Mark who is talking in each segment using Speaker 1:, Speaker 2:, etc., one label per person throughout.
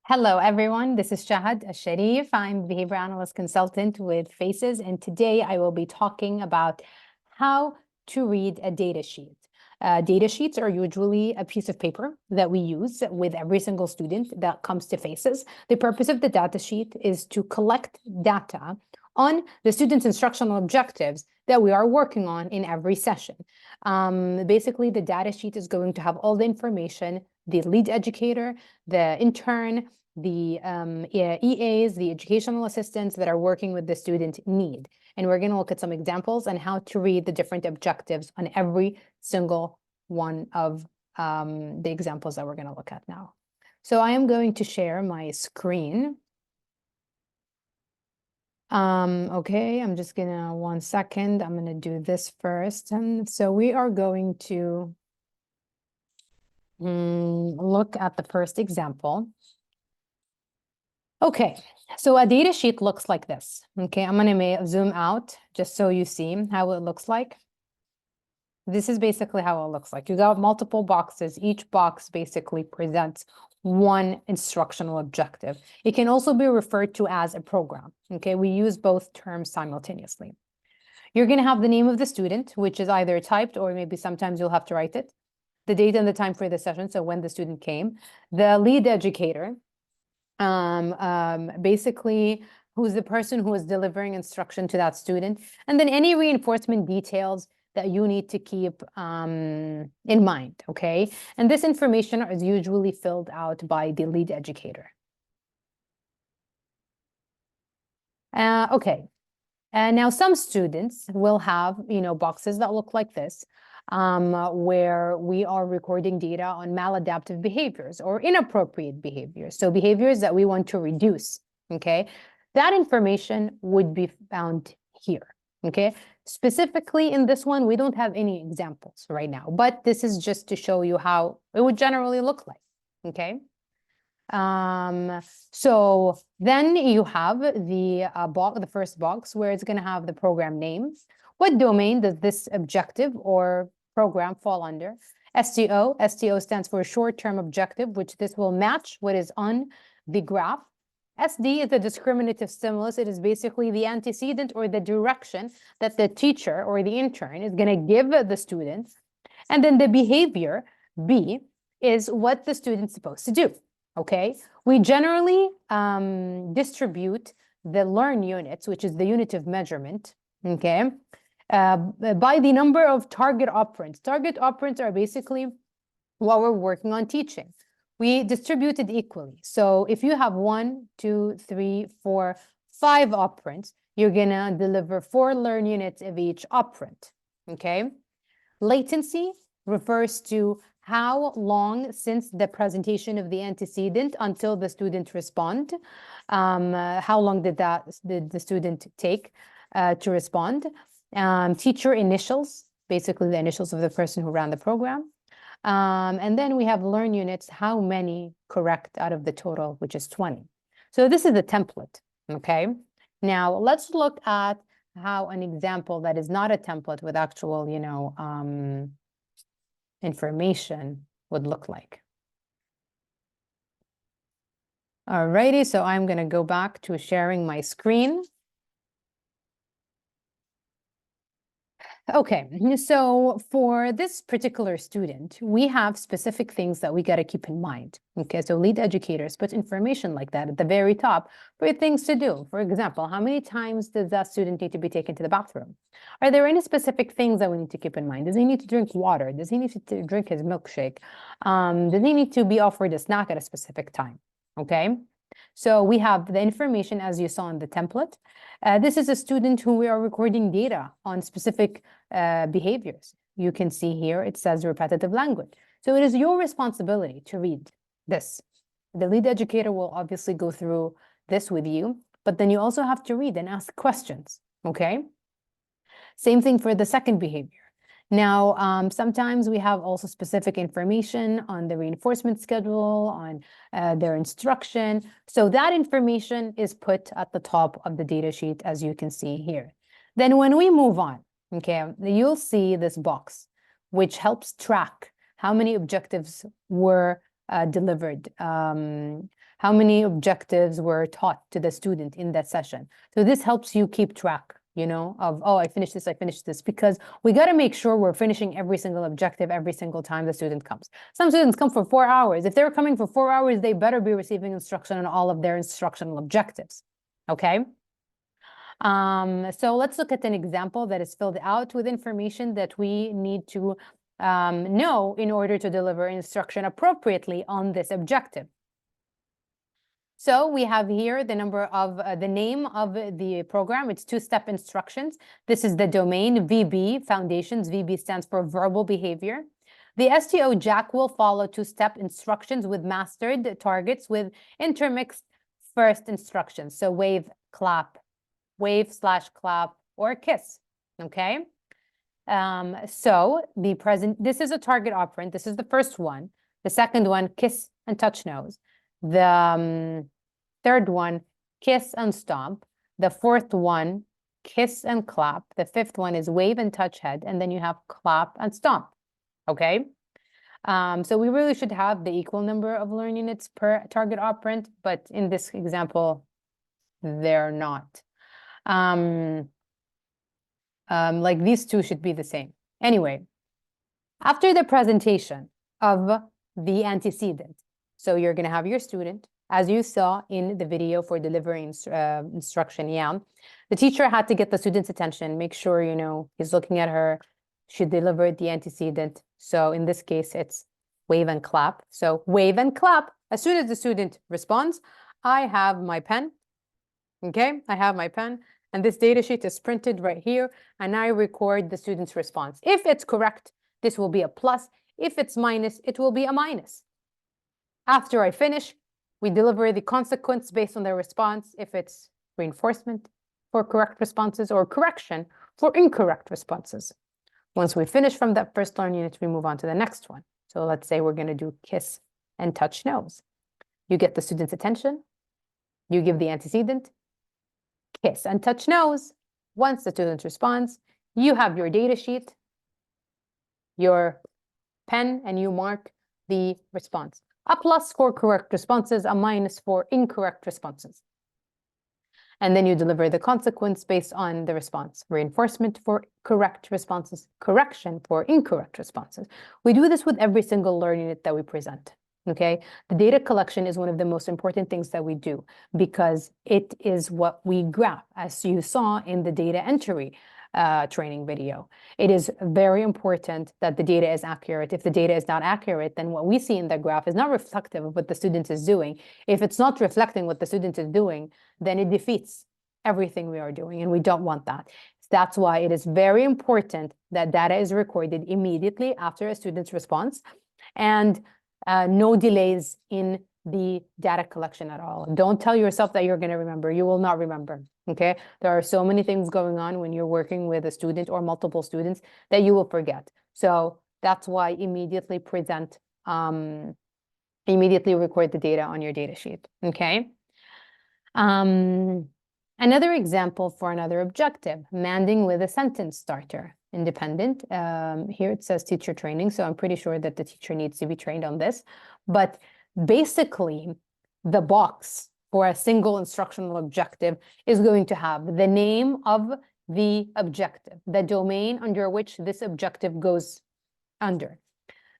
Speaker 1: Hello, everyone. This is Shahad Asharif. I'm Behavior Analyst Consultant with FACES, and today I will be talking about how to read a data sheet. Data sheets are usually a piece of paper that we use with every single student that comes to FACES. The purpose of the data sheet is to collect data on the students' instructional objectives that we are working on in every session. Basically, the data sheet is going to have all the information the lead educator, the intern, the EAs, the educational assistants that are working with the student need. And we're going to look at some examples on how to read the different objectives on every single one of the examples that we're going to look at now. So I am going to share my screen. Okay, I'm just gonna, 1 second, I'm gonna do this first. And so we are going to look at the first example. Okay, so a data sheet looks like this. Okay, I'm gonna zoom out just so you see how it looks like. This is basically how it looks like. You got multiple boxes. Each box basically presents one instructional objective. It can also be referred to as a program. Okay, we use both terms simultaneously. You're gonna have the name of the student, which is either typed or maybe sometimes you'll have to write it. The date and the time for the session, so when the student came. The lead educator, basically who's the person who is delivering instruction to that student, and then any reinforcement details that you need to keep in mind, okay? And this information is usually filled out by the lead educator. Okay, and now some students will have, boxes that look like this, where we are recording data on maladaptive behaviors or inappropriate behaviors. So behaviors that we want to reduce, okay? That information would be found here, okay? Specifically in this one, we don't have any examples right now, but this is just to show you how it would generally look like, okay? So then you have the first box where it's going to have the program name. What domain does this objective or program fall under? STO. STO stands for short-term objective, which this will match what is on the graph. SD is a discriminative stimulus. It is basically the antecedent or the direction that the teacher or the intern is going to give the students. And then the behavior, B, is what the student's supposed to do. Okay, we generally distribute the learn units, which is the unit of measurement, okay, by the number of target operands. Target operands are basically what we're working on teaching. We distribute it equally. So if you have 1, 2, 3, 4, 5 operands, you're gonna deliver 4 learn units of each operand, okay? Latency refers to how long since the presentation of the antecedent until the student respond. How long did the student take to respond? Teacher initials, basically the initials of the person who ran the program. And then we have learn units, how many correct out of the total, which is 20. So this is the template, okay? Now let's look at how an example that is not a template with actual, information would look like. Alrighty, so I'm going to go back to sharing my screen. Okay, so for this particular student, we have specific things that we got to keep in mind. Okay, so lead educators put information like that at the very top for things to do. For example, how many times does that student need to be taken to the bathroom? Are there any specific things that we need to keep in mind? Does he need to drink water? Does he need to drink his milkshake? Does he need to be offered a snack at a specific time? Okay, so we have the information as you saw in the template. This is a student who we are recording data on specific behaviors. You can see here, it says repetitive language. So it is your responsibility to read this. The lead educator will obviously go through this with you, but then you also have to read and ask questions, okay? Same thing for the second behavior. Now, sometimes we have also specific information on the reinforcement schedule, on their instruction. So that information is put at the top of the data sheet, as you can see here. Then when we move on, okay, you'll see this box, which helps track how many objectives were delivered? How many objectives were taught to the student in that session? So this helps you keep track, you know, of, oh, I finished this, because we got to make sure we're finishing every single objective every single time the student comes. Some students come for 4 hours. If they're coming for 4 hours, they better be receiving instruction on all of their instructional objectives, okay? So let's look at an example that is filled out with information that we need to know in order to deliver instruction appropriately on this objective. So we have here the number of the name of the program. It's 2-step instructions. This is the domain VB, Foundations. VB stands for verbal behavior. The STO Jack will follow 2-step instructions with mastered targets with intermixed first instructions. So wave, clap, wave/clap, or kiss, okay? So this is a target operand. This is the first one. The second one, kiss and touch nose. The third one, kiss and stomp. The fourth one, kiss and clap. The fifth one is wave and touch head. And then you have clap and stomp, okay? So we really should have the equal number of learn units per target operand, but in this example, they're not. Like these two should be the same. Anyway, after the presentation of the antecedent, so you're going to have your student, as you saw in the video for delivering instruction, yeah. The teacher had to get the student's attention, make sure, you know, he's looking at her, she delivered the antecedent. So in this case, it's wave and clap. So wave and clap. As soon as the student responds, I have my pen, okay? I have my pen, and this data sheet is printed right here, and I record the student's response. If it's correct, this will be a plus. If it's minus, it will be a minus. After I finish, we deliver the consequence based on their response, if it's reinforcement for correct responses or correction for incorrect responses. Once we finish from that first learn unit, we move on to the next one. So let's say we're going to do kiss and touch nose. You get the student's attention, you give the antecedent, kiss and touch nose. Once the student responds, you have your data sheet, your pen, and you mark the response. A plus for correct responses, a minus for incorrect responses. And then you deliver the consequence based on the response. Reinforcement for correct responses, correction for incorrect responses. We do this with every single learn unit that we present, okay? The data collection is one of the most important things that we do because it is what we graph, as you saw in the data entry training video. It is very important that the data is accurate. If the data is not accurate, then what we see in the graph is not reflective of what the student is doing. If it's not reflecting what the student is doing, then it defeats everything we are doing, and we don't want that. That's why it is very important that data is recorded immediately after a student's response, and no delays in the data collection at all. Don't tell yourself that you're going to remember. You will not remember, okay? There are so many things going on when you're working with a student or multiple students that you will forget. So that's why immediately present, immediately record the data on your data sheet, okay? Another example for another objective, manding with a sentence starter. Independent. Here it says teacher training, so I'm pretty sure that the teacher needs to be trained on this. But basically, the box for a single instructional objective is going to have the name of the objective, the domain under which this objective goes under,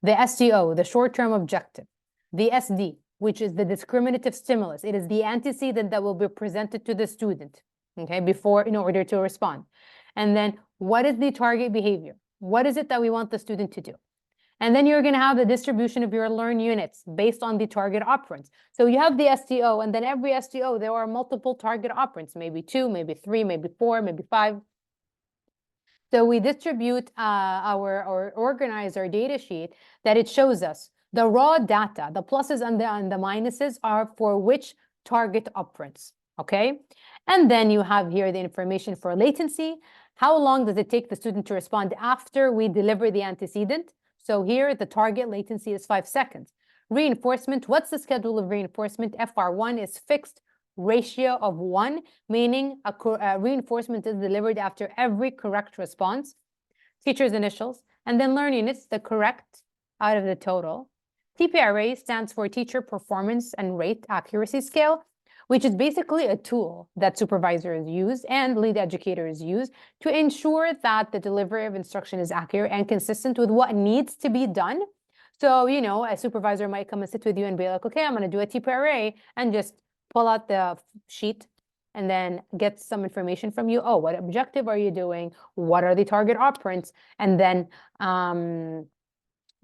Speaker 1: the STO, the short-term objective, the SD, which is the discriminative stimulus. It is the antecedent that will be presented to the student, okay, in order to respond. And then what is the target behavior? What is it that we want the student to do? And then you're going to have the distribution of your learn units based on the target operands. So you have the STO, and then every STO, there are multiple target operands, maybe 2, maybe 3, maybe 4, maybe 5. So we distribute or organize our data sheet that it shows us the raw data, the pluses and the minuses are for which target operands, okay? And then you have here the information for latency. How long does it take the student to respond after we deliver the antecedent? So here, the target latency is 5 seconds. Reinforcement, what's the schedule of reinforcement? FR1 is fixed ratio of 1, meaning a reinforcement is delivered after every correct response. Teacher's initials, and then learn units, the correct out of the total. TPRA stands for Teacher Performance and Rate Accuracy Scale, which is basically a tool that supervisors use and lead educators use to ensure that the delivery of instruction is accurate and consistent with what needs to be done. So, you know, a supervisor might come and sit with you and be like, okay, I'm going to do a TPRA, and just pull out the sheet and then get some information from you. Oh, what objective are you doing? What are the target operands? And then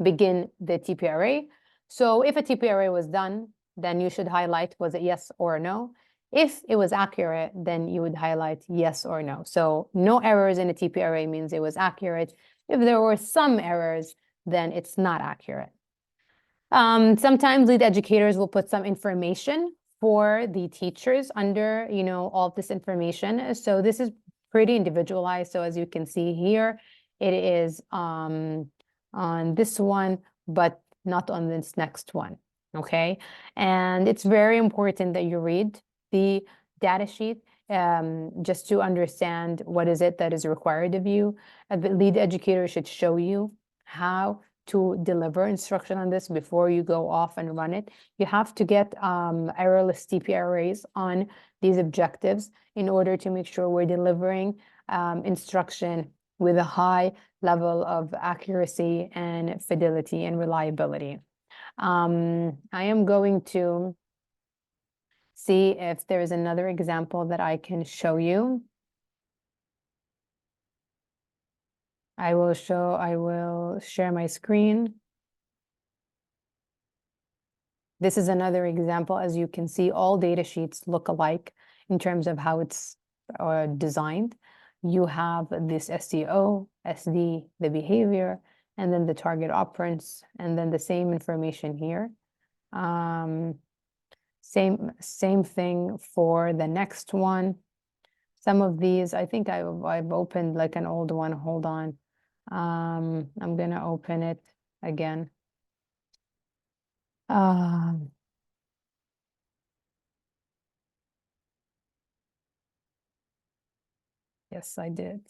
Speaker 1: begin the TPRA. So if a TPRA was done, then you should highlight, was it yes or no? If it was accurate, then you would highlight yes or no. So no errors in a TPRA means it was accurate. If there were some errors, then it's not accurate. Sometimes lead educators will put some information for the teachers under, you know, all of this information. So this is pretty individualized. So as you can see here, it is on this one, but not on this next one, okay? And it's very important that you read the data sheet just to understand what is it that is required of you. The lead educator should show you how to deliver instruction on this before you go off and run it. You have to get errorless TPRAs on these objectives in order to make sure we're delivering instruction with a high level of accuracy and fidelity and reliability. I am going to see if there is another example that I can show you. I will share my screen. This is another example. As you can see, all data sheets look alike in terms of how it's designed. You have this STO, SD, the behavior, and then the target operands, and then the same information here. Same thing for the next one. Some of these, I think I've opened like an old one. Hold on. I'm gonna open it again. Yes, I did.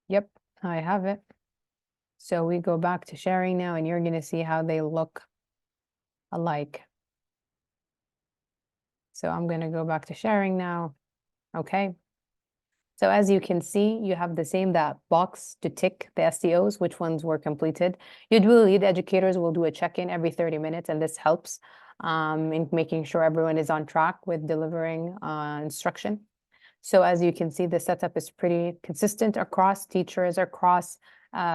Speaker 1: Yep, I have it. So we go back to sharing now, and you're gonna see how they look alike. So I'm gonna go back to sharing now. Okay. So as you can see, you have the same that box to tick the STOs, which ones were completed. Usually the educators will do a check-in every 30 minutes, and this helps in making sure everyone is on track with delivering instruction. So as you can see, the setup is pretty consistent across teachers, across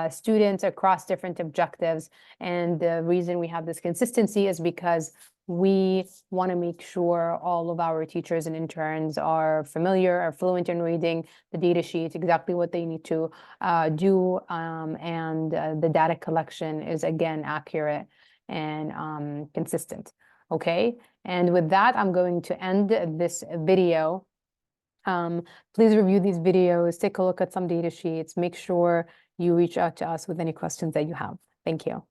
Speaker 1: students, across different objectives. And the reason we have this consistency is because we want to make sure all of our teachers and interns are familiar, are fluent in reading the data sheet, exactly what they need to do, and the data collection is, again, accurate and consistent. Okay, and with that, I'm going to end this video. Please review these videos, take a look at some data sheets, make sure you reach out to us with any questions that you have. Thank you.